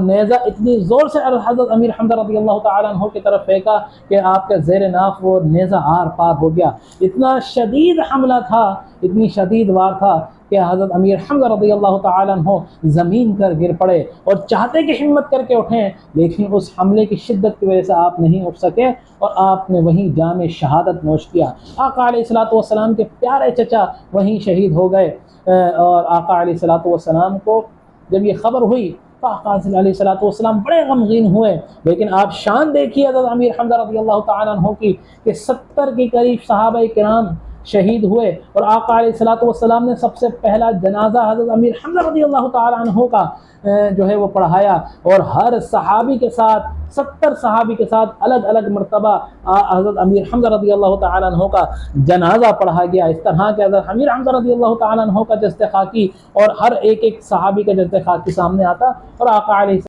Neza इतनी ज़ोर से हज़रत अमीर हमज़ा रज़ियल्लाहु ताला अन्हु की तरफ फेंका कि आपके ज़ेर नाफ वो नेज़ा आर पार हो गया। इतना शदीद हमला था, इतनी शदीद वार था कि हज़रत अमीर हमज़ा रज़ियल्लाहु ताला अन्हु ज़मीन पर गिर पड़े और चाहते कि हिम्मत करके उठें, लेकिन उस हमले की शिद्दत की वजह से आप नहीं उठ सके और आपने वहीं जाम शहादत नोश किया। आका अलैहिस्सलातु वस्सलाम के प्यारे चचा वहीं शहीद हो गए। और आका अलैहिस्सलातु वस्सलाम को जब ये खबर हुई तो आका अलैहिस्सलातु वस्सलाम बड़े गमगीन हुए। लेकिन आप शान देखिए हज़रत अमीर हमज़ा रज़ियल्लाहु ताला अन्हु की कि 70 के करीब सहाबाए किराम शहीद हुए और आका अलैहिस्सलातु वस्सलाम ने सबसे पहला जनाजा हज़रत अमीर हमज़ा रज़ियल्लाहु ताला अन्हु का जो है वो पढ़ाया और हर सहाबी के साथ 70 सहाबी के साथ अलग अलग मरतबा हज़रत अमीर हमज़ा रज़ियल्लाहु ताला अन्हु का जनाजा पढ़ा गया। इस तरह के हज़रत अमीर हमज़ा रज़ियल्लाहु ताला अन्हु का जस्ते खाकी और हर एक एक सहाबी का जस्ते खाकी सामने आता और आका